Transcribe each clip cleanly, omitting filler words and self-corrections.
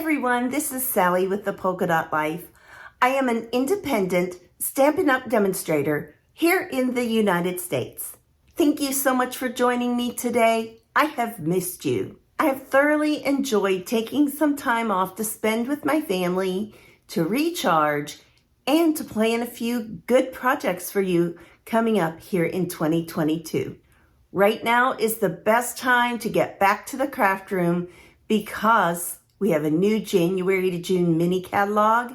everyone, this is Sally with the Polka Dot Life. I am an independent Stampin' Up! Demonstrator here in the United States. Thank you so much for joining me today. I have missed you. I have thoroughly enjoyed taking some time off to spend with my family, to recharge, and to plan a few good projects for you coming up here in 2022. Right now is the best time to get back to the craft room because we have a new January to June mini catalog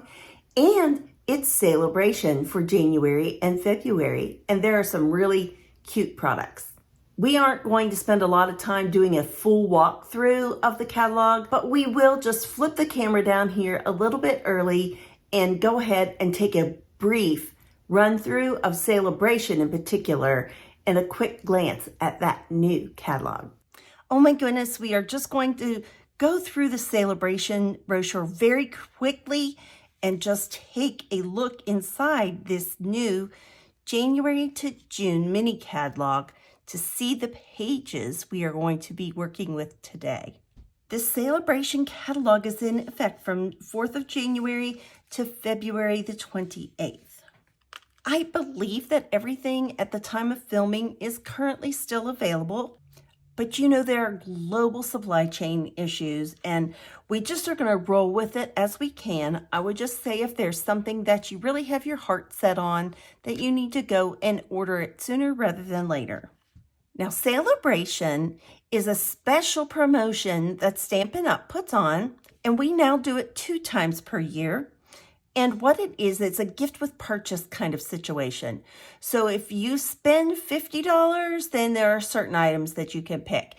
and it's Sale-a-bration for January and February. And there are some really cute products. We aren't going to spend a lot of time doing a full walkthrough of the catalog, but we will just flip the camera down here a little bit early and go ahead and take a brief run through of Sale-a-bration in particular and a quick glance at that new catalog. Oh my goodness, we are just going to go through the Sale-a-bration brochure very quickly and just take a look inside this new January to June mini catalog to see the pages we are going to be working with today. This Sale-a-bration catalog is in effect from 4th of January to February the 28th. I believe that everything at the time of filming is currently still available. But you know, there are global supply chain issues and we just are going to roll with it as we can. I would just say if there's something that you really have your heart set on, that you need to go and order it sooner rather than later. Now, Sale-a-bration is a special promotion that Stampin' Up! Puts on, and we now do it 2 times per year. And what it is, it's a gift with purchase kind of situation. So if you spend $50, then there are certain items that you can pick.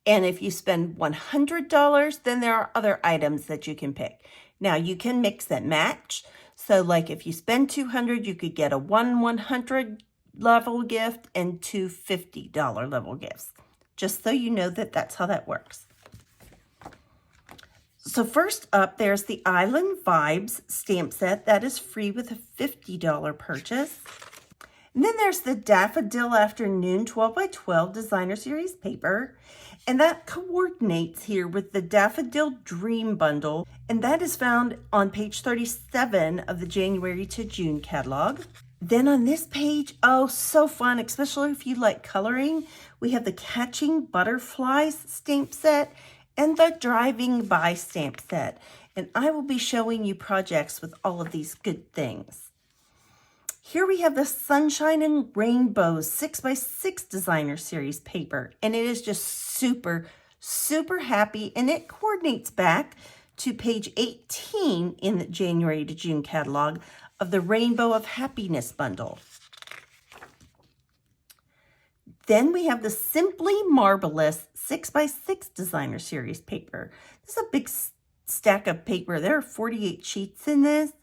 And if you spend $100, then there are other items that you can pick. Now you can mix and match. So like if you spend $200, you could get a 100 level gift and 2 $50 level gifts. Just so you know that that's how that works. So first up, there's the Island Vibes stamp set that is free with a $50 purchase. And then there's the Daffodil Afternoon 12 by 12 Designer Series paper. And that coordinates here with the Daffodil Dream Bundle. And that is found on page 37 of the January to June catalog. Then on this page, oh, so fun, especially if you like coloring, we have the Catching Butterflies stamp set and the Driving By stamp set. And I will be showing you projects with all of these good things. Here we have the Sunshine and Rainbows 6x6 Designer Series paper. And it is just super, super happy. And it coordinates back to page 18 in the January to June catalog of the Rainbow of Happiness bundle. Then we have the Simply Marvelous 6x6 Designer Series paper. This is a big stack of paper. There are 48 sheets in this,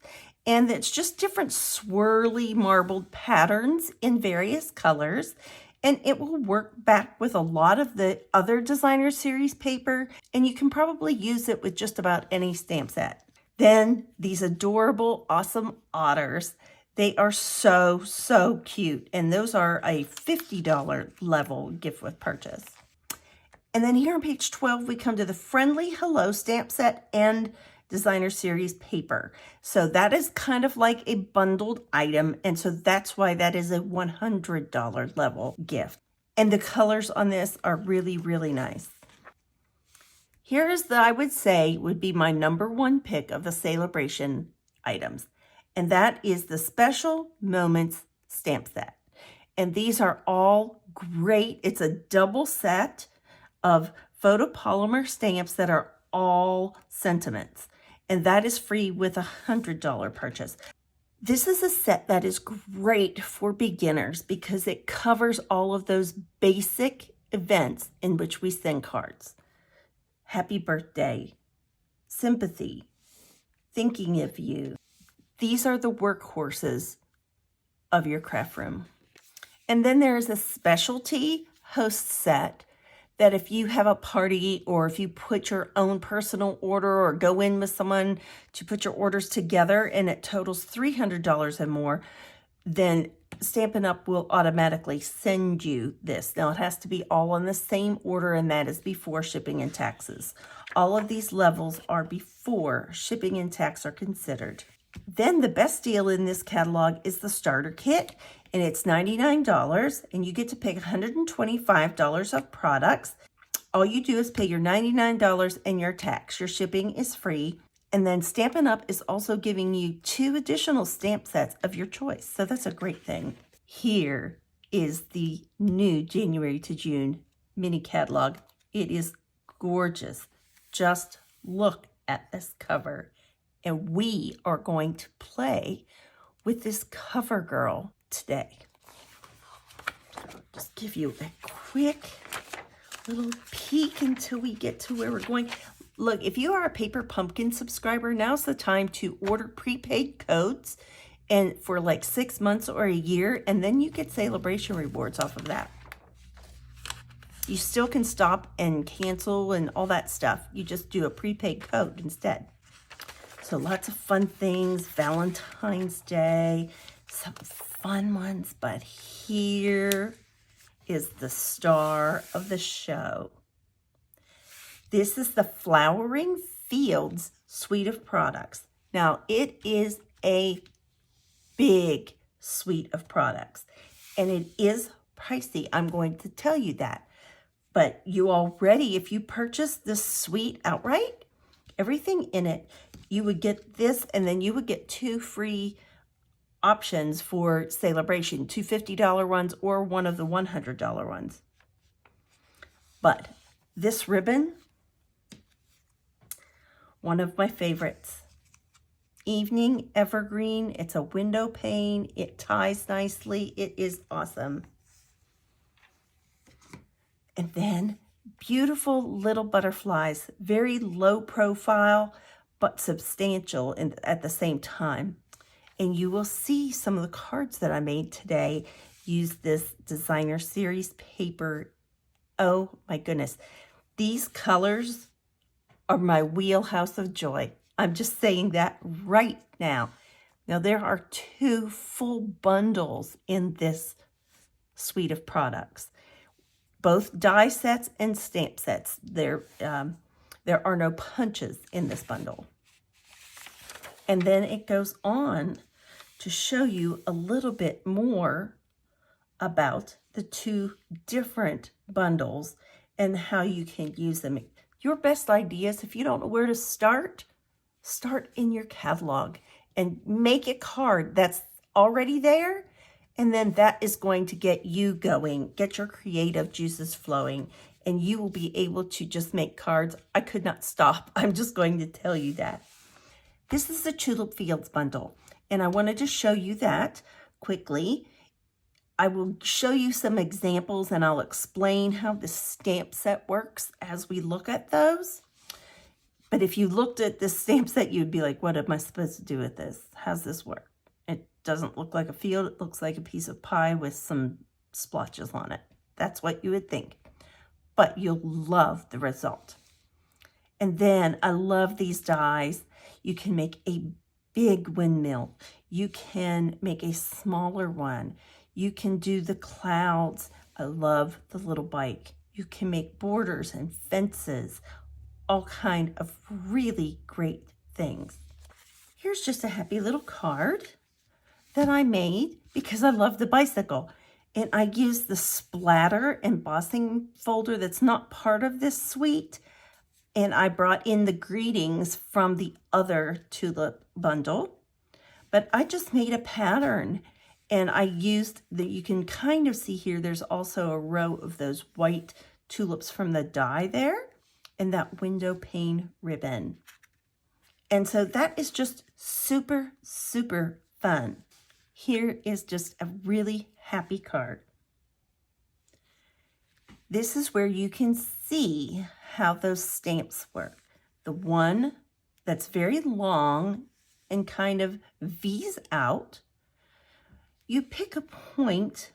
and it's just different swirly marbled patterns in various colors, and it will work back with a lot of the other Designer Series paper, and you can probably use it with just about any stamp set. Then these adorable, awesome otters. They are so, so cute. And those are a $50 level gift with purchase. And then here on page 12, we come to the Friendly Hello stamp set and Designer Series paper. So that is kind of like a bundled item. And so that's why that is a $100 level gift. And the colors on this are really, really nice. Here is the, I would say, would be my #1 pick of the Sale-a-bration items. And that is the Special Moments stamp set. And these are all great. It's a double set of photopolymer stamps that are all sentiments. And that is free with a $100 purchase. This is a set that is great for beginners because it covers all of those basic events in which we send cards. Happy birthday, sympathy, thinking of you. These are the workhorses of your craft room. And then there is a specialty host set that if you have a party or if you put your own personal order or go in with someone to put your orders together and it totals $300 and more, then Stampin' Up! Will automatically send you this. Now, it has to be all on the same order, and that is before shipping and taxes. All of these levels are before shipping and tax are considered. Then the best deal in this catalog is the starter kit, and it's $99, and you get to pick $125 of products. All you do is pay your $99 and your tax. Your shipping is free. And then Stampin' Up! Is also giving you 2 additional stamp sets of your choice. So that's a great thing. Here is the new January to June mini catalog. It is gorgeous. Just look at this cover. And we are going to play with this cover girl today. I'll just give you a quick little peek until we get to where we're going. Look, if you are a Paper Pumpkin subscriber, now's the time to order prepaid codes and for like 6 months or a year, and then you get Sale-a-bration rewards off of that. You still can stop and cancel and all that stuff. You just do a prepaid code instead. So lots of fun things, Valentine's Day, some fun ones, but here is the star of the show. This is the Flowering Fields suite of products. Now, it is a big suite of products, and it is pricey. I'm going to tell you that. But you already, if you purchase this suite outright, everything in it, you would get this, and then you would get 2 free options for Sale-a-bration, 2 $50 ones or one of the $100 ones. But this ribbon, one of my favorites. Evening Evergreen. It's a window pane. It ties nicely. It is awesome. And then beautiful little butterflies. Very low profile, but substantial at the same time. And you will see some of the cards that I made today use this designer series paper. Oh my goodness. These colors are my wheelhouse of joy. I'm just saying that right now. Now, there are 2 full bundles in this suite of products, both die sets and stamp sets. There are no punches in this bundle. And then it goes on to show you a little bit more about the 2 different bundles and how you can use them. Your best ideas, if you don't know where to start in your catalog and make a card that's already there, and then that is going to get you going, get your creative juices flowing, and you will be able to just make cards. I could not stop. I'm just going to tell you that. This is the Tulip Fields Bundle, and I wanted to show you that quickly. I will show you some examples, and I'll explain how the stamp set works as we look at those. But if you looked at this stamp set, you'd be like, what am I supposed to do with this? How's this work? It doesn't look like a field. It looks like a piece of pie with some splotches on it. That's what you would think. But you'll love the result. And then I love these dies. You can make a big windmill. You can make a smaller one. You can do the clouds. I love the little bike. You can make borders and fences, all kind of really great things. Here's just a happy little card that I made because I love the bicycle. And I used the splatter embossing folder that's not part of this suite. And I brought in the greetings from the other tulip bundle. But I just made a pattern. And I used you can kind of see here, there's also a row of those white tulips from the die there and that window pane ribbon. And so that is just super, super fun. Here is just a really happy card. This is where you can see how those stamps work. The one that's very long and kind of V's out, you pick a point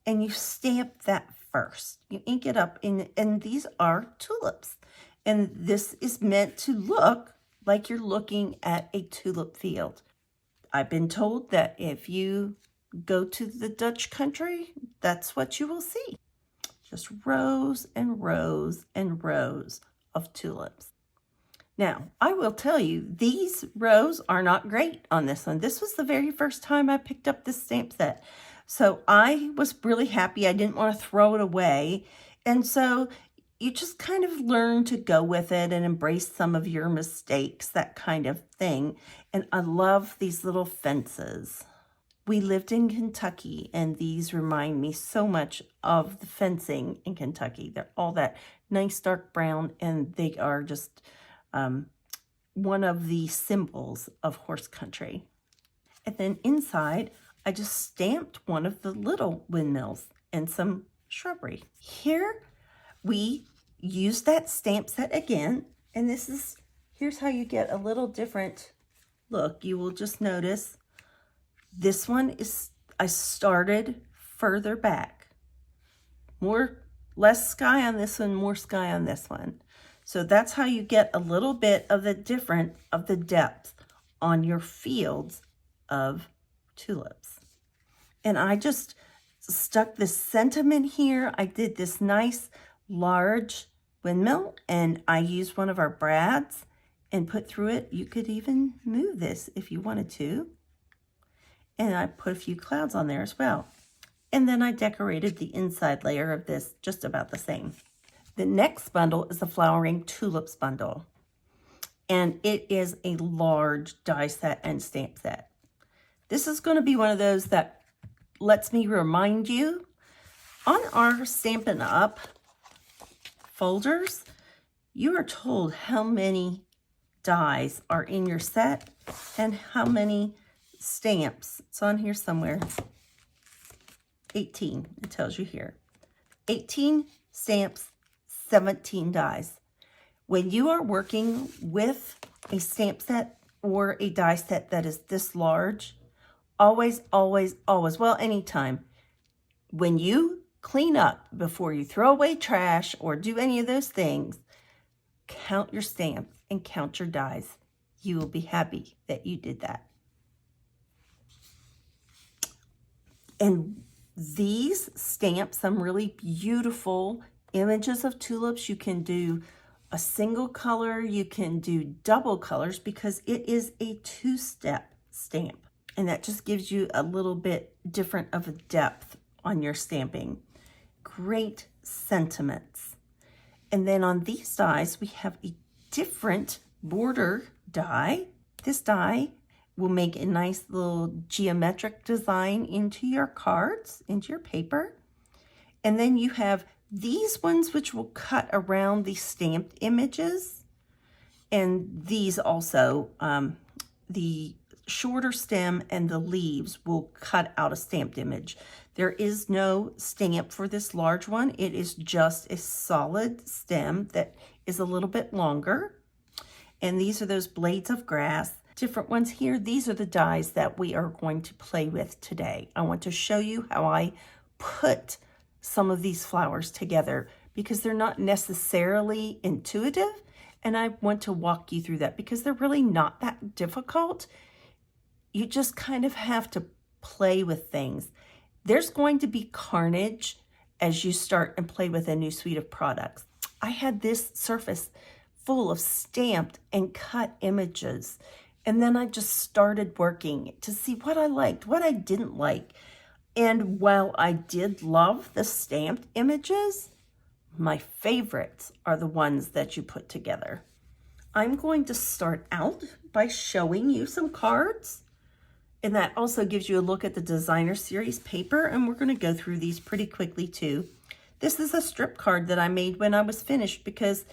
and you stamp that first. You ink it up, and these are tulips. And this is meant to look like you're looking at a tulip field. I've been told that if you go to the Dutch country, that's what you will see. Just rows and rows and rows of tulips. Now, I will tell you, these rows are not great on this one. This was the very first time I picked up this stamp set. So I was really happy. I didn't want to throw it away. And so you just kind of learn to go with it and embrace some of your mistakes, that kind of thing. And I love these little fences. We lived in Kentucky, and these remind me so much of the fencing in Kentucky. They're all that nice dark brown, and they are just one of the symbols of horse country. And then inside, I just stamped one of the little windmills and some shrubbery. Here, we used that stamp set again, and here's how you get a little different look. You will just notice this one I started further back. Less sky on this one, more sky on this one. So that's how you get a little bit of the depth on your fields of tulips. And I just stuck this sentiment here. I did this nice large windmill, and I used one of our brads and put through it. You could even move this if you wanted to. And I put a few clouds on there as well. And then I decorated the inside layer of this just about the same. The next bundle is the Flowering Tulips Bundle. And it is a large die set and stamp set. This is going to be one of those that lets me remind you, on our Stampin' Up! Folders, you are told how many dies are in your set and how many stamps. It's on here somewhere. 18, it tells you here. 18 stamps, 17 dies. When you are working with a stamp set or a die set that is this large, always, always, always, well, anytime, when you clean up before you throw away trash or do any of those things, count your stamps and count your dies. You will be happy that you did that. And these stamp some really beautiful images of tulips. You can do a single color, you can do double colors, because it is a two-step stamp. And that just gives you a little bit different of a depth on your stamping. Great sentiments. And then on these dies, we have a different border die. This die will make a nice little geometric design into your cards, into your paper. And then you have these ones which will cut around the stamped images. And these also, the shorter stem and the leaves will cut out a stamped image. There is no stamp for this large one. It is just a solid stem that is a little bit longer. And these are those blades of grass. Different ones here. These are the dies that we are going to play with today. I want to show you how I put some of these flowers together, because they're not necessarily intuitive, and I want to walk you through that because they're really not that difficult. You just kind of have to play with things. There's going to be carnage as you start and play with a new suite of products. I had this surface full of stamped and cut images, and then I just started working to see what I liked, what I didn't like. And while I did love the stamped images, my favorites are the ones that you put together. I'm going to start out by showing you some cards, and that also gives you a look at the designer series paper, and we're going to go through these pretty quickly too. This is a strip card that I made when I was finished, because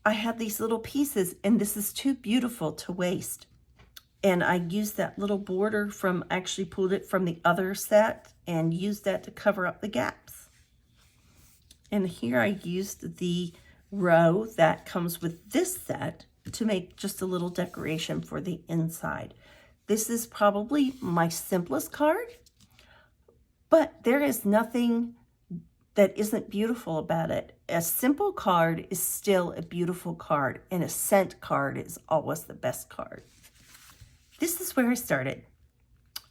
I had these little pieces and this is too beautiful to waste. And I used that little border actually pulled it from the other set and used that to cover up the gaps. And here I used the row that comes with this set to make just a little decoration for the inside. This is probably my simplest card, but there is nothing that isn't beautiful about it. A simple card is still a beautiful card, and a scent card is always the best card. This is where I started.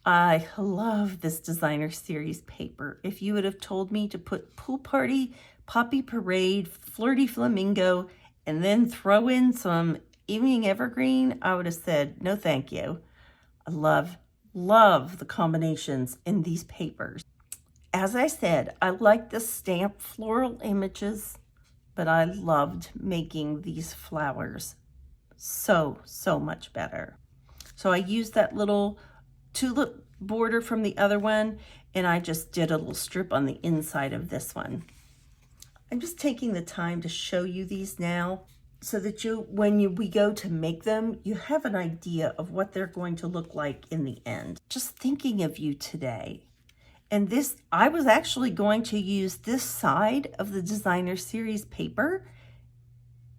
I love this designer series paper. If you would have told me to put Pool Party, Poppy Parade, Flirty Flamingo, and then throw in some Evening Evergreen, I would have said, no thank you. I love the combinations in these papers. As I said, I like the stamped floral images, but I loved making these flowers so much better. So I used that little tulip border from the other one, and I just did a little strip on the inside of this one. I'm just taking the time to show you these now so that we go to make them, you have an idea of what they're going to look like in the end. Just thinking of you today. And this, I was actually going to use this side of the designer series paper,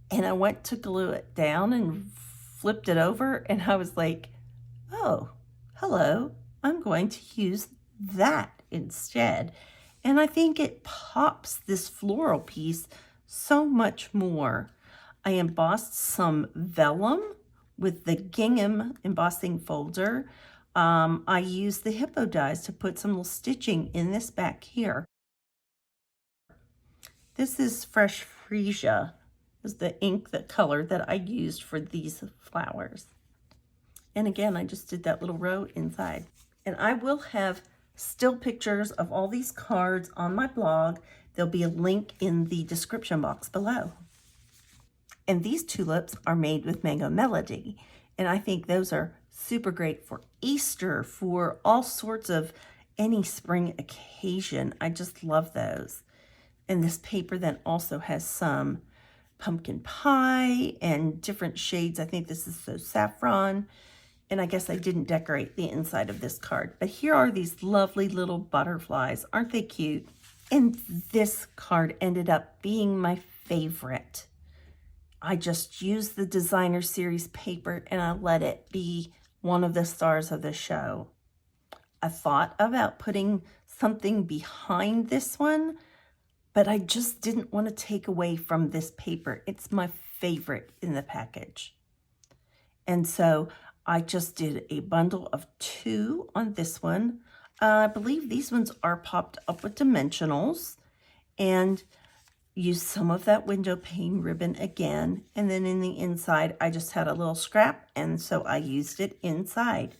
and I went to glue it down and flipped it over, and I was like, oh, hello, I'm going to use that instead. And I think it pops this floral piece so much more. I embossed some vellum with the gingham embossing folder. I used the hippo dies to put some little stitching in this back here. This is Fresh Freesia, is the ink, the color that I used for these flowers. And again, I just did that little row inside. And I will have still pictures of all these cards on my blog. There'll be a link in the description box below. And these tulips are made with Mango Melody. And I think those are super great for Easter, for all sorts of any spring occasion. I just love those. And this paper then also has some pumpkin pie and different shades. I think this is so saffron. And I guess I didn't decorate the inside of this card. But here are these lovely little butterflies. Aren't they cute? And this card ended up being my favorite. I just used the designer series paper and I let it be one of the stars of the show. I thought about putting something behind this one, but I just didn't want to take away from this paper. It's my favorite in the package. And so I just did a bundle of 2 on this one. I believe these ones are popped up with dimensionals, and use some of that window pane ribbon again. And then in the inside, I just had a little scrap, and so I used it inside.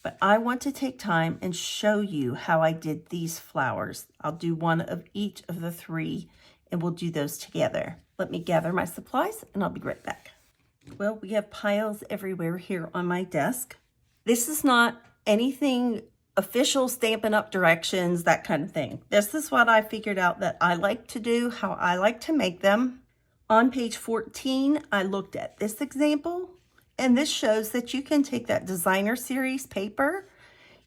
But I want to take time and show you how I did these flowers. I'll do one of each of the 3, and we'll do those together. Let me gather my supplies, and I'll be right back. Well, we have piles everywhere here on my desk. This is not anything official, Stampin' Up! Directions, that kind of thing. This is what I figured out that I like to do, how I like to make them. On page 14, I looked at this example, and this shows that you can take that designer series paper.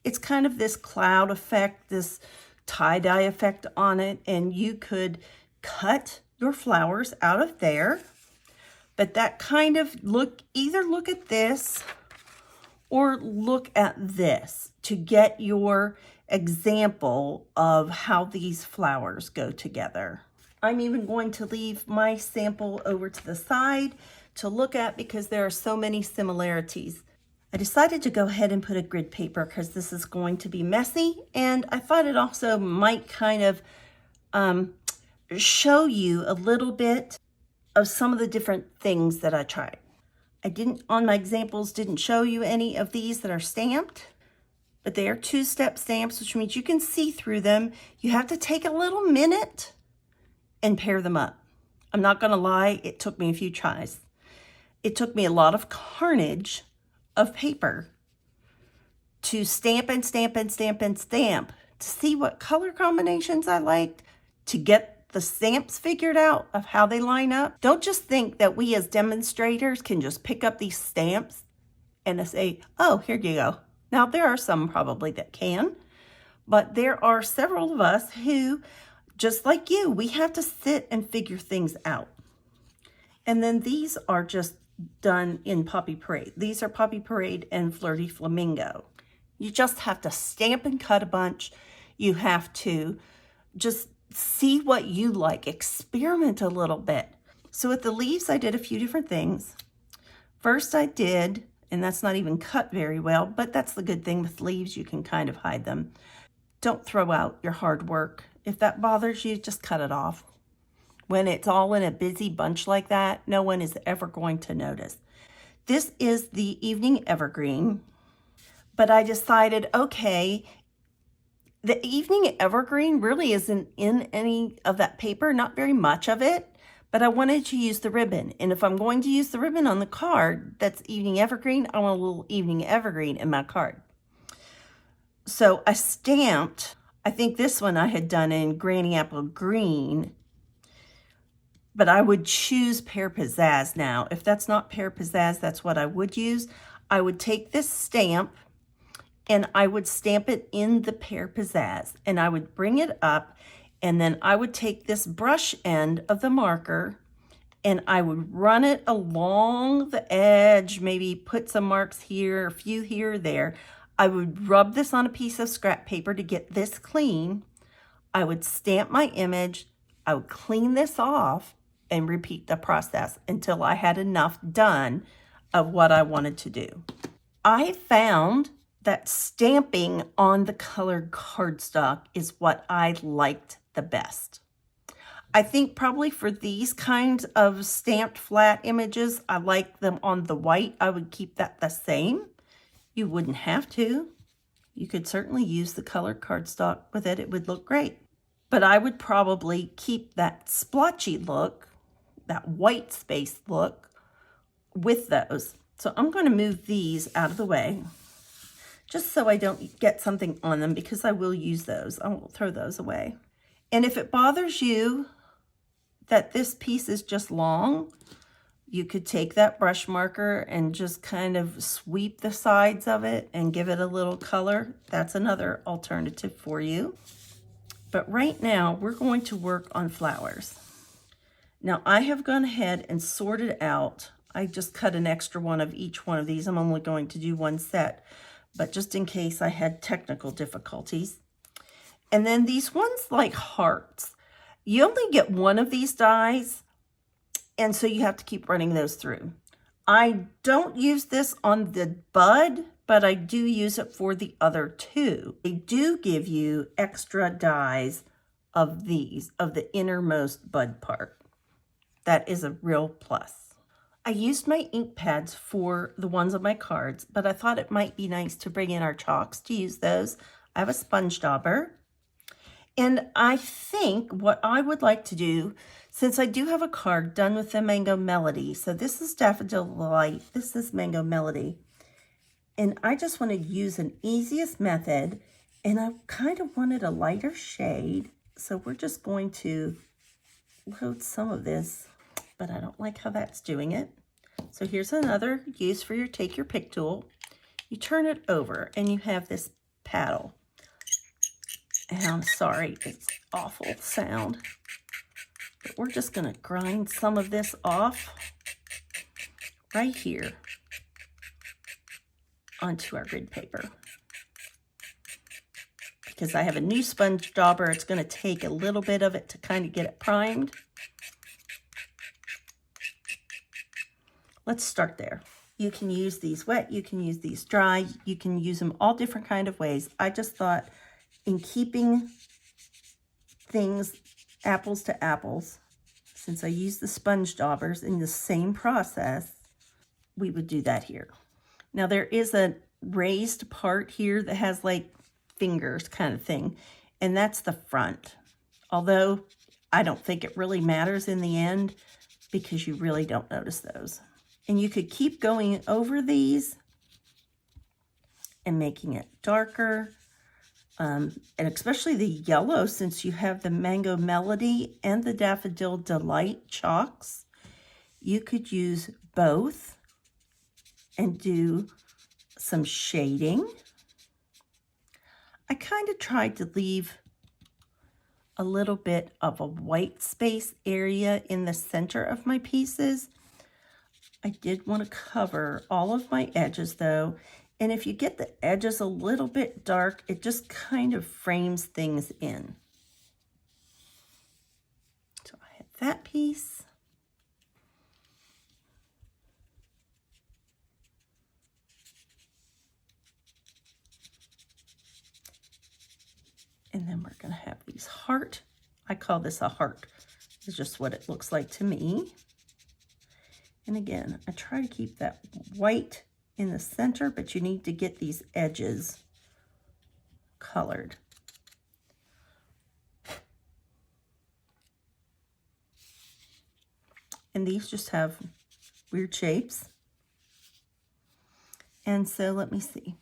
It's kind of this cloud effect, this tie-dye effect on it, and you could cut your flowers out of there. But that kind of either look at this or look at this to get your example of how these flowers go together. I'm even going to leave my sample over to the side to look at because there are so many similarities. I decided to go ahead and put a grid paper because this is going to be messy, and I thought it also might kind of show you a little bit of some of the different things that I tried. I didn't, on my examples, didn't show you any of these that are stamped, but they are 2-step stamps, which means you can see through them. You have to take a little minute and pair them up. I'm not gonna lie, it took me a few tries. It took me a lot of carnage of paper to stamp and stamp and stamp and stamp to see what color combinations I liked, to get the stamps figured out of how they line up. Don't just think that we as demonstrators can just pick up these stamps and say, oh, here you go. Now, there are some probably that can, but there are several of us who, just like you, we have to sit and figure things out. And then these are just done in Poppy Parade. These are Poppy Parade and Flirty Flamingo. You just have to stamp and cut a bunch. You have to just see what you like, experiment a little bit. So with the leaves, I did a few different things. First, I did And that's not even cut very well, but that's the good thing with leaves, you can kind of hide them. Don't throw out your hard work. If that bothers you, just cut it off. When it's all in a busy bunch like that, no one is ever going to notice. This is the Evening Evergreen, but I decided, okay, the Evening Evergreen really isn't in any of that paper, not very much of it, but I wanted to use the ribbon. And if I'm going to use the ribbon on the card that's Evening Evergreen, I want a little Evening Evergreen in my card. So I stamped, I think this one I had done in Granny Apple Green, but I would choose Pear Pizzazz now. If that's not Pear Pizzazz, that's what I would use. I would take this stamp and I would stamp it in the Pear Pizzazz, and I would bring it up, and then I would take this brush end of the marker and I would run it along the edge, maybe put some marks here, a few here or there. I would rub this on a piece of scrap paper to get this clean. I would stamp my image, I would clean this off and repeat the process until I had enough done of what I wanted to do. I found that stamping on the colored cardstock is what I liked the best. I think probably for these kinds of stamped flat images, I like them on the white. I would keep that the same. You wouldn't have to. You could certainly use the colored cardstock with it. It would look great. But I would probably keep that splotchy look, that white space look with those. So I'm going to move these out of the way just so I don't get something on them, because I will use those. I won't throw those away. And if it bothers you that this piece is just long, you could take that brush marker and just kind of sweep the sides of it and give it a little color. That's another alternative for you. But right now we're going to work on flowers. Now I have gone ahead and sorted out, I just cut an extra one of each one of these. I'm only going to do one set, but just in case I had technical difficulties. And then these ones like hearts, you only get one of these dies, and so you have to keep running those through. I don't use this on the bud, but I do use it for the other two. They do give you extra dies of these, of the innermost bud part. That is a real plus. I used my ink pads for the ones on my cards, but I thought it might be nice to bring in our chalks to use those. I have a sponge dauber. And I think what I would like to do, since I do have a card done with the Mango Melody, so this is Daffodil Light, this is Mango Melody, and I just want to use an easiest method, and I kind of wanted a lighter shade, so we're just going to load some of this, but I don't like how that's doing it. So here's another use for your take your pick tool. You turn it over and you have this paddle. And I'm sorry, it's awful sound. But we're just going to grind some of this off right here onto our grid paper. Because I have a new sponge dauber, it's going to take a little bit of it to kind of get it primed. Let's start there. You can use these wet, you can use these dry, you can use them all different kind of ways. I just thought in keeping things apples to apples, since I use the sponge daubers in the same process, we would do that here. Now there is a raised part here that has like fingers kind of thing, and that's the front. Although I don't think it really matters in the end because you really don't notice those. And you could keep going over these and making it darker. And especially the yellow, since you have the Mango Melody and the Daffodil Delight chalks, you could use both and do some shading. I kind of tried to leave a little bit of a white space area in the center of my pieces. I did want to cover all of my edges though. And if you get the edges a little bit dark, it just kind of frames things in. So I have that piece. heart. I call this a heart. It's just what it looks like to me. And again, I try to keep that white in the center, but you need to get these edges colored. And these just have weird shapes. And so let me see.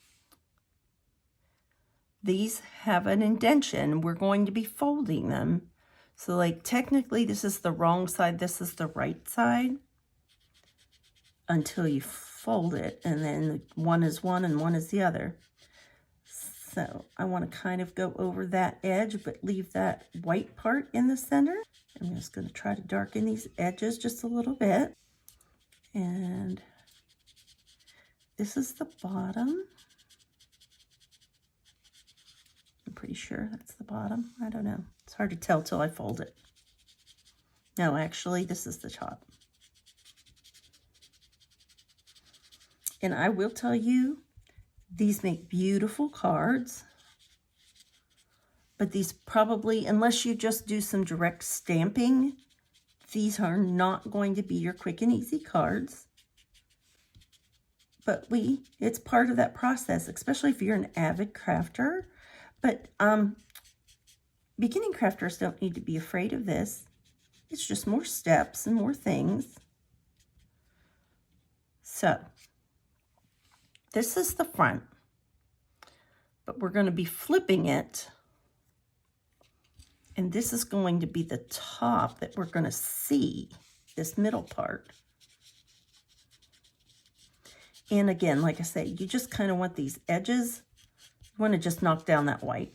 These have an indentation. We're going to be folding them. So like technically this is the wrong side, this is the right side until you fold it, and then one is one and one is the other. So I want to kind of go over that edge but leave that white part in the center. I'm just going to try to darken these edges just a little bit. And this is the bottom. I'm pretty sure that's the bottom. I don't know. It's hard to tell till I fold it. No, actually, this is the top. And I will tell you, these make beautiful cards. But these probably, unless you just do some direct stamping, these are not going to be your quick and easy cards. But it's part of that process, especially if you're an avid crafter. But beginning crafters don't need to be afraid of this. It's just more steps and more things. So, this is the front. But we're going to be flipping it. And this is going to be the top that we're going to see, this middle part. And again, like I say, you just kind of want these edges. You want to just knock down that white.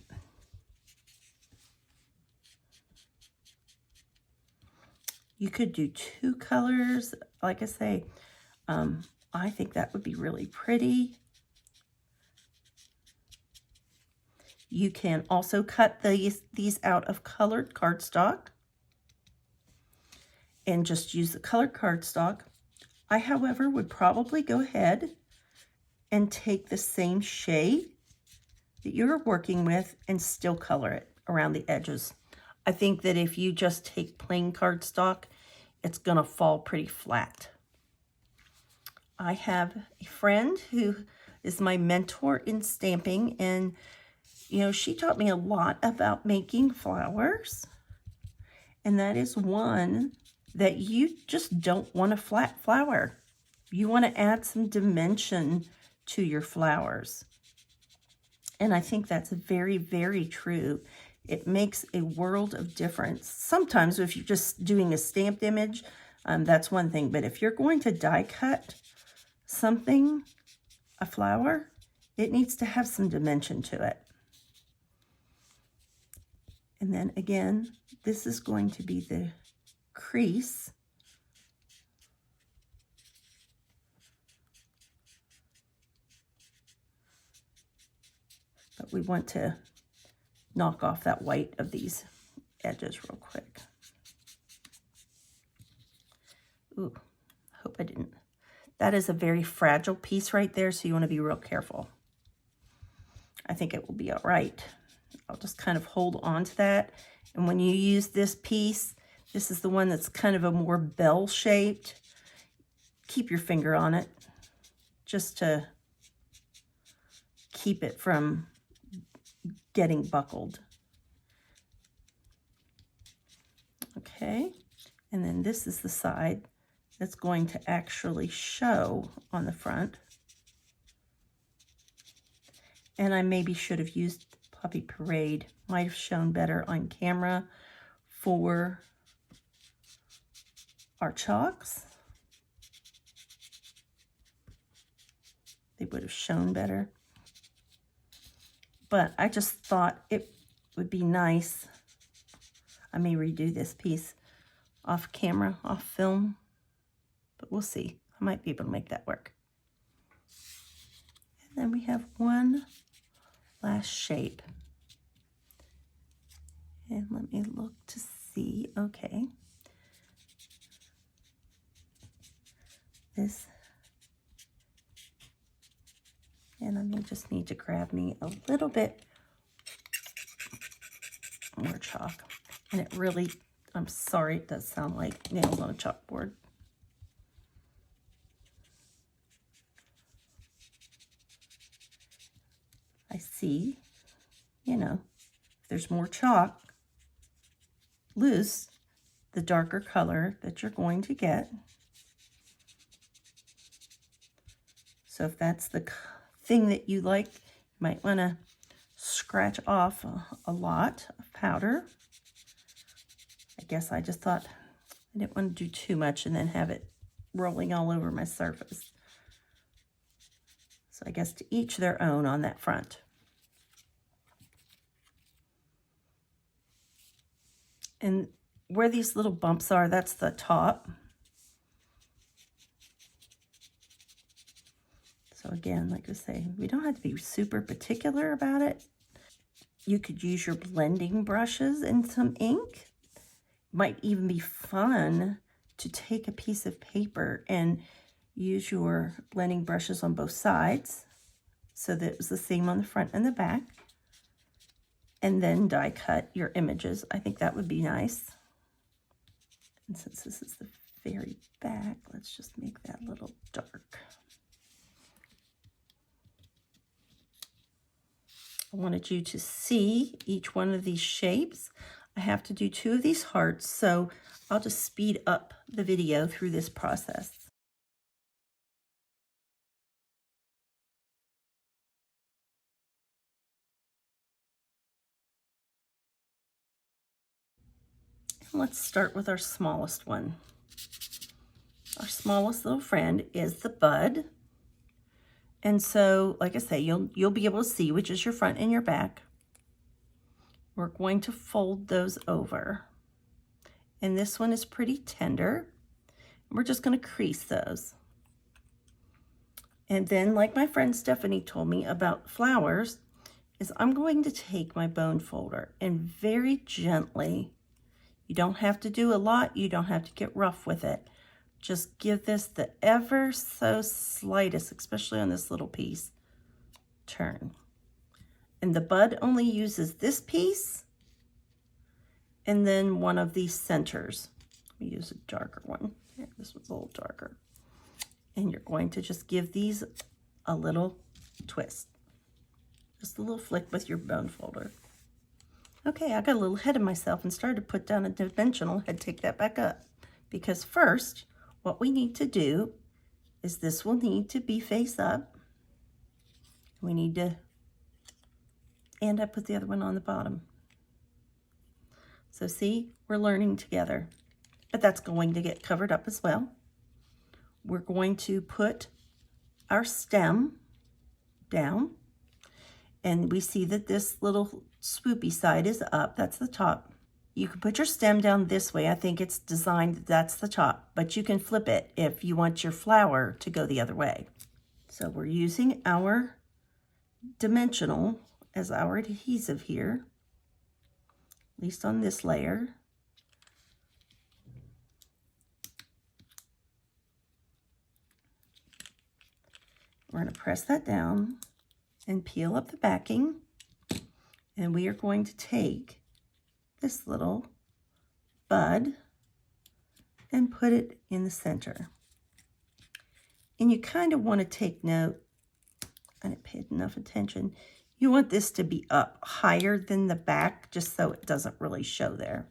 You could do two colors. Like I say, I think that would be really pretty. You can also cut these out of colored cardstock and just use the colored cardstock. I, however, would probably go ahead and take the same shade that you're working with and still color it around the edges. I think that if you just take plain cardstock, it's gonna fall pretty flat. I have a friend who is my mentor in stamping, and you know, she taught me a lot about making flowers, and that is one that you just don't want a flat flower. You want to add some dimension to your flowers. And I think that's very, very true. It makes a world of difference. Sometimes if you're just doing a stamped image, that's one thing. But if you're going to die cut something, a flower, it needs to have some dimension to it. And then again, this is going to be the crease. But we want to knock off that white of these edges real quick. Ooh, I hope I didn't. That is a very fragile piece right there, so you want to be real careful. I think it will be all right. I'll just kind of hold on to that. And when you use this piece, this is the one that's kind of a more bell-shaped. Keep your finger on it just to keep it from getting buckled. Okay, and then this is the side that's going to actually show on the front. And I maybe should have used Poppy Parade. Might have shown better on camera for our chalks. They would have shown better. But I just thought it would be nice. I may redo this piece off camera, off film, but we'll see. I might be able to make that work. And then we have one last shape. And let me look to see, okay. This, and I may just need to grab me a little bit more chalk. And it really, I'm sorry, it does sound like nails on a chalkboard. I see, you know, if there's more chalk loose, the darker color that you're going to get. So if that's the thing that you like, you might want to scratch off a lot of powder. I guess I just thought I didn't want to do too much and then have it rolling all over my surface. So I guess to each their own on that front. And where these little bumps are, that's the top. So again, like I say, we don't have to be super particular about it. You could use your blending brushes and some ink. Might even be fun to take a piece of paper and use your blending brushes on both sides so that it was the same on the front and the back. And then die cut your images. I think that would be nice. And since this is the very back, let's just make that a little dark. I wanted you to see each one of these shapes. I have to do 2 of these hearts, so I'll just speed up the video through this process. Let's start with our smallest one. Our smallest little friend is the bud. And so, like I say, you'll be able to see which is your front and your back. We're going to fold those over. And this one is pretty tender. We're just going to crease those. And then, like my friend Stephanie told me about flowers, is I'm going to take my bone folder and very gently, you don't have to do a lot, you don't have to get rough with it. Just give this the ever so slightest, especially on this little piece, turn. And the bud only uses this piece and then one of these centers. Let me use a darker one. Here, this one's a little darker. And you're going to just give these a little twist. Just a little flick with your bone folder. Okay, I got a little ahead of myself and started to put down a dimensional. I had to take that back up. Because first, what we need to do is this will need to be face up. We need to, and I put the other one on the bottom. So see, we're learning together, but that's going to get covered up as well. We're going to put our stem down, and we see that this little swoopy side is up, that's the top. You can put your stem down this way. I think it's designed that that's the top, but you can flip it if you want your flower to go the other way. So we're using our dimensional as our adhesive here, at least on this layer. We're going to press that down and peel up the backing, and we are going to take this little bud and put it in the center. And you kind of want to take note, I didn't pay enough attention, you want this to be up higher than the back just so it doesn't really show there.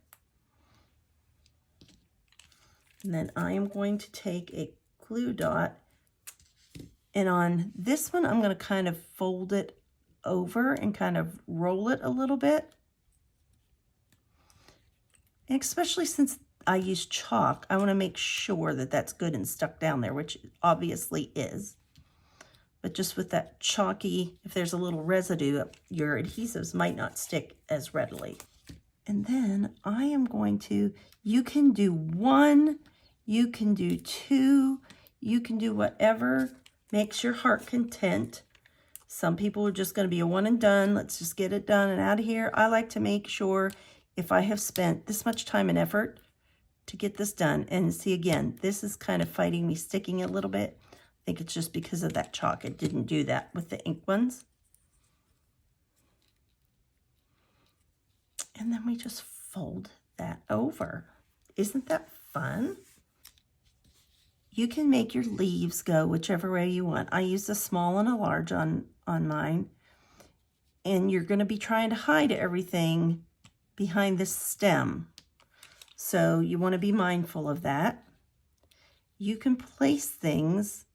And then I am going to take a glue dot, and on this one I'm going to kind of fold it over and kind of roll it a little bit. And especially since I use chalk, I want to make sure that that's good and stuck down there, which it obviously is. But just with that chalky, if there's a little residue, your adhesives might not stick as readily. And then I am going to, you can do 1, you can do 2, you can do whatever makes your heart content. Some people are just going to be a one and done. Let's just get it done and out of here. I like to make sure if I have spent this much time and effort to get this done, and see again, this is kind of fighting me sticking a little bit. I think it's just because of that chalk. It didn't do that with the ink ones. And then we just fold that over. Isn't that fun? You can make your leaves go whichever way you want. I used a small and a large on mine. And you're going to be trying to hide everything behind this stem. So you want to be mindful of that. You can place things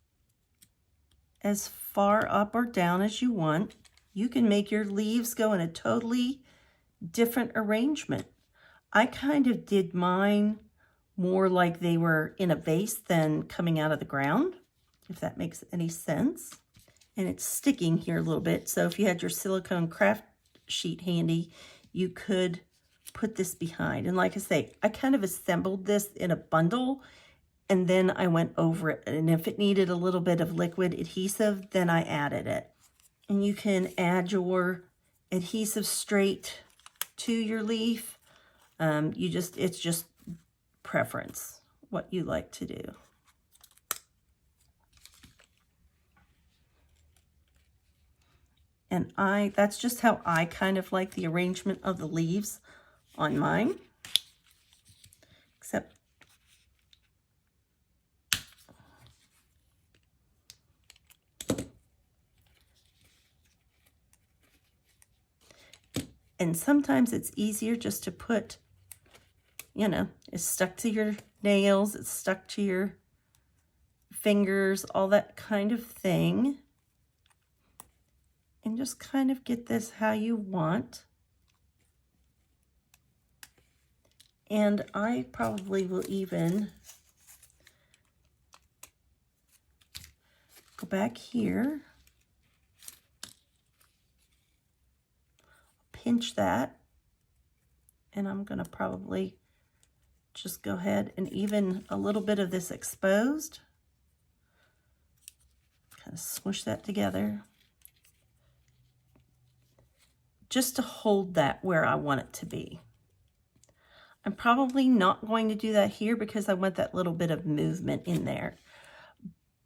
as far up or down as you want. You can make your leaves go in a totally different arrangement. I kind of did mine more like they were in a vase than coming out of the ground, if that makes any sense. And it's sticking here a little bit, so if you had your silicone craft sheet handy, you could put this behind. And like I say, I kind of assembled this in a bundle, and then I went over it. And if it needed a little bit of liquid adhesive, then I added it. And you can add your adhesive straight to your leaf. It's just preference, what you like to do. And that's just how I kind of like the arrangement of the leaves on mine. Except and sometimes it's easier just to put, you know, it's stuck to your nails, it's stuck to your fingers, all that kind of thing. And just kind of get this how you want. And I probably will even go back here, pinch that, and I'm going to probably just go ahead and even a little bit of this exposed. Kind of smush that together. Just to hold that where I want it to be. I'm probably not going to do that here because I want that little bit of movement in there.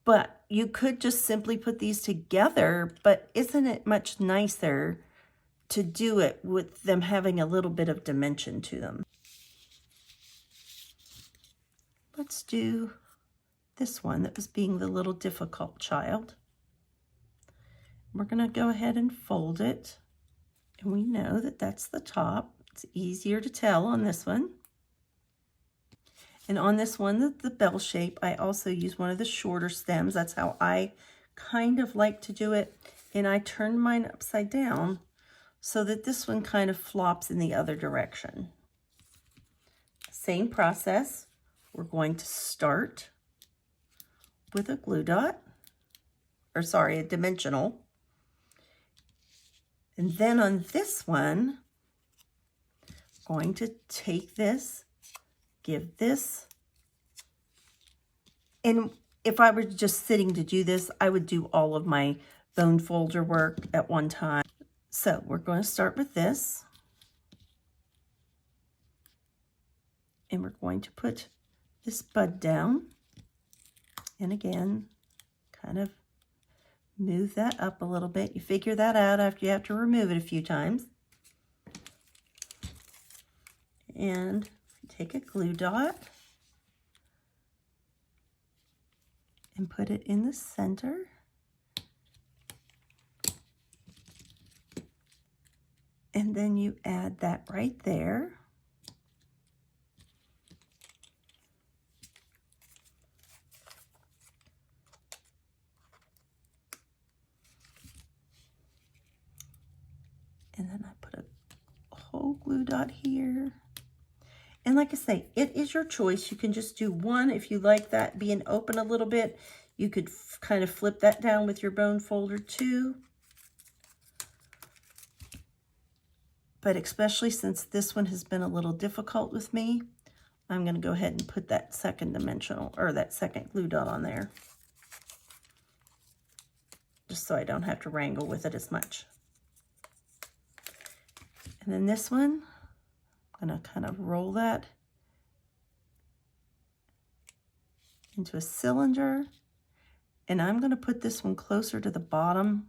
But you could just simply put these together, but isn't it much nicer to do it with them having a little bit of dimension to them? Let's do this one that was being the little difficult child. We're going to go ahead and fold it. And we know that that's the top. It's easier to tell on this one. And on this one, the bell shape, I also use one of the shorter stems. That's how I kind of like to do it. And I turn mine upside down so that this one kind of flops in the other direction. Same process. We're going to start with a glue dot, or sorry, a dimensional. And then on this one, I'm going to take this, give this, and if I were just sitting to do this, I would do all of my bone folder work at one time. So we're going to start with this, and we're going to put this bud down, and again, kind of move that up a little bit. You figure that out after you have to remove it a few times. And take a glue dot and put it in the center. And then you add that right there. And then I put a whole glue dot here. And like I say, it is your choice. You can just do one. If you like that being open a little bit, you could kind of flip that down with your bone folder too. But especially since this one has been a little difficult with me, I'm going to go ahead and put that second dimensional, or that second glue dot on there. Just so I don't have to wrangle with it as much. And then this one, I'm going to kind of roll that into a cylinder. And I'm going to put this one closer to the bottom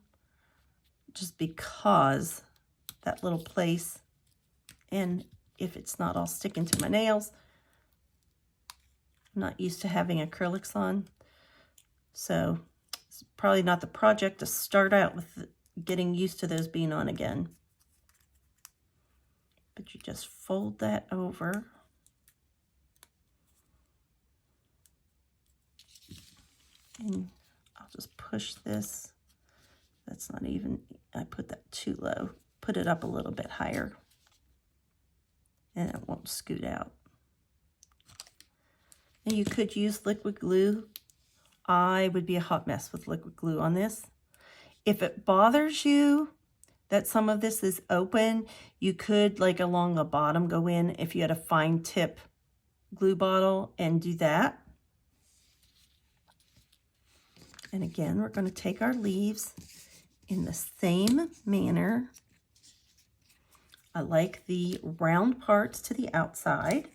just because that little place And if it's not all sticking to my nails, I'm not used to having acrylics on. So it's probably not the project to start out with getting used to those being on again. But you just fold that over. And I'll just push this. That's not even, I put that too low. Put it up a little bit higher. And it won't scoot out. And you could use liquid glue. I would be a hot mess with liquid glue on this. If it bothers you that some of this is open, you could, like along the bottom, go in if you had a fine tip glue bottle and do that. And again, we're going to take our leaves in the same manner. I like the round parts to the outside.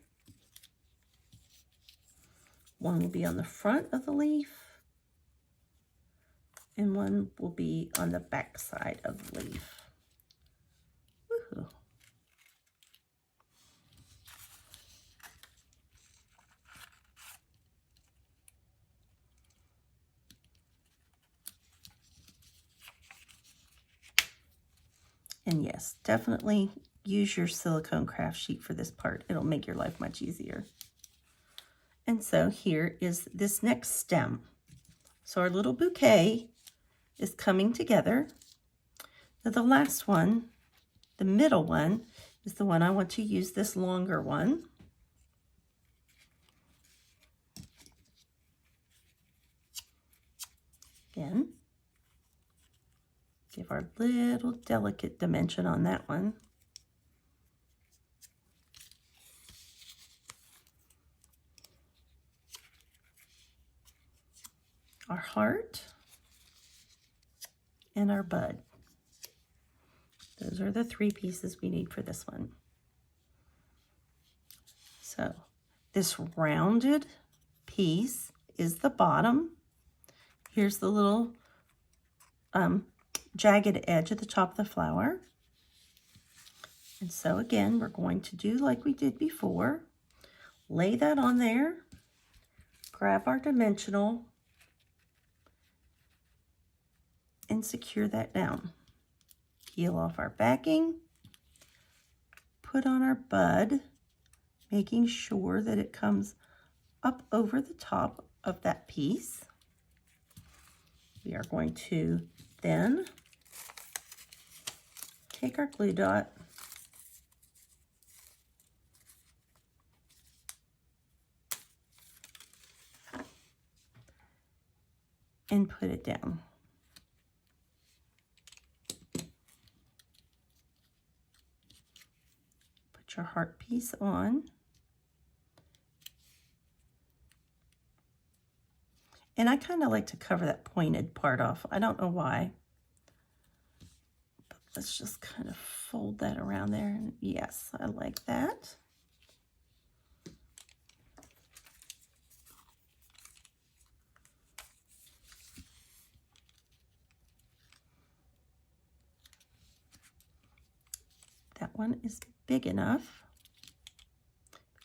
One will be on the front of the leaf, and one will be on the back side of the leaf. Woohoo. And yes, definitely use your silicone craft sheet for this part. It'll make your life much easier. And so here is this next stem. So our little bouquet is coming together. Now the last one, the middle one, is the one I want to use, this longer one. Again, give our little delicate dimension on that one. Our heart and our bud. Those are the three pieces we need for this one. So this rounded piece is the bottom. Here's the little jagged edge at the top of the flower. And so again, we're going to do like we did before. Lay that on there. Grab our dimensional and secure that down. Peel off our backing. Put on our bud, making sure that it comes up over the top of that piece. We are going to then take our glue dot and put it down. Put your heart piece on. And I kind of like to cover that pointed part off. I don't know why. But let's just kind of fold that around there. And yes, I like that. That one is big enough.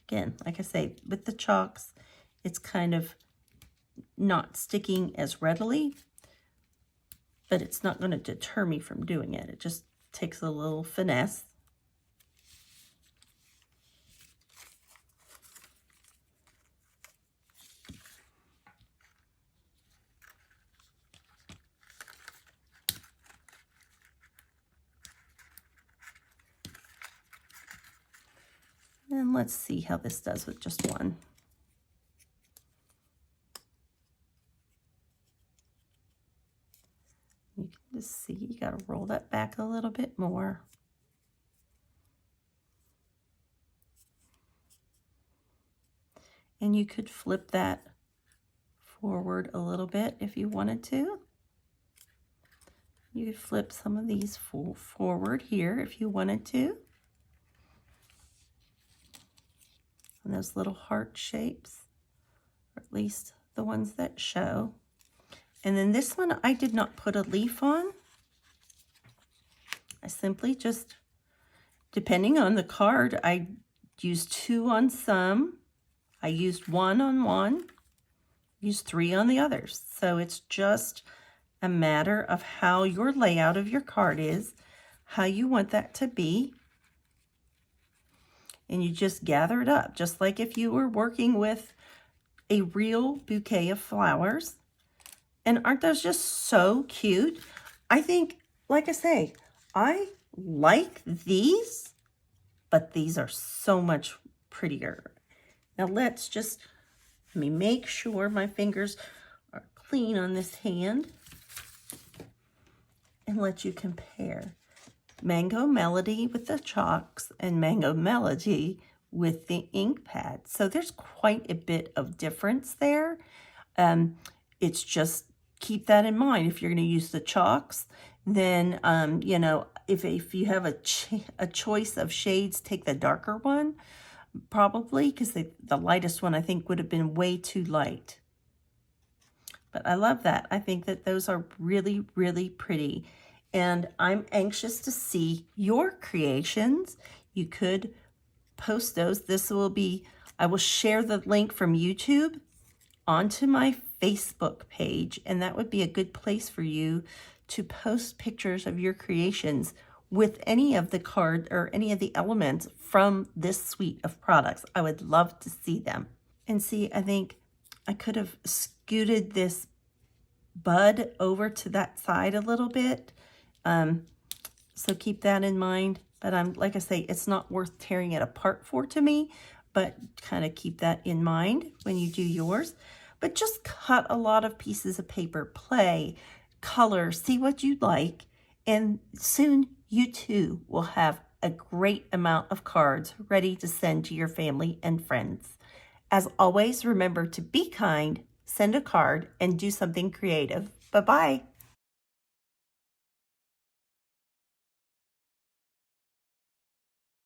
Again, like I say, with the chalks, it's kind of not sticking as readily, but it's not going to deter me from doing it. It just takes a little finesse. And let's see how this does with just one. You can just see, you got to roll that back a little bit more. And you could flip that forward a little bit if you wanted to. You could flip some of these forward here if you wanted to. And those little heart shapes, or at least the ones that show. And then this one, I did not put a leaf on. I simply just depending on the card, I used 2 on some, I used 1 on one, used 3 on the others. So it's just a matter of how your layout of your card is, how you want that to be. And you just gather it up, just like if you were working with a real bouquet of flowers. And aren't those just so cute? I think, like I say, I like these, but these are so much prettier. Now let me make sure my fingers are clean on this hand and let you compare Mango Melody with the chalks and Mango Melody with the ink pad. So there's quite a bit of difference there. It's just keep that in mind. If you're going to use the chalks, then, you know, if you have a choice of shades, take the darker one, probably, because the lightest one I think would have been way too light. But I love that. I think that those are really, really pretty. And I'm anxious to see your creations. You could post those. I will share the link from YouTube onto my Facebook page, and that would be a good place for you to post pictures of your creations with any of the card or any of the elements from this suite of products. I would love to see them. And see, I think I could have scooted this bud over to that side a little bit. So keep that in mind. But like I say, it's not worth tearing it apart to me, but kind of keep that in mind when you do yours. But just cut a lot of pieces of paper, play, color, see what you like, and soon you too will have a great amount of cards ready to send to your family and friends. As always, remember to be kind, send a card, and do something creative. Bye-bye.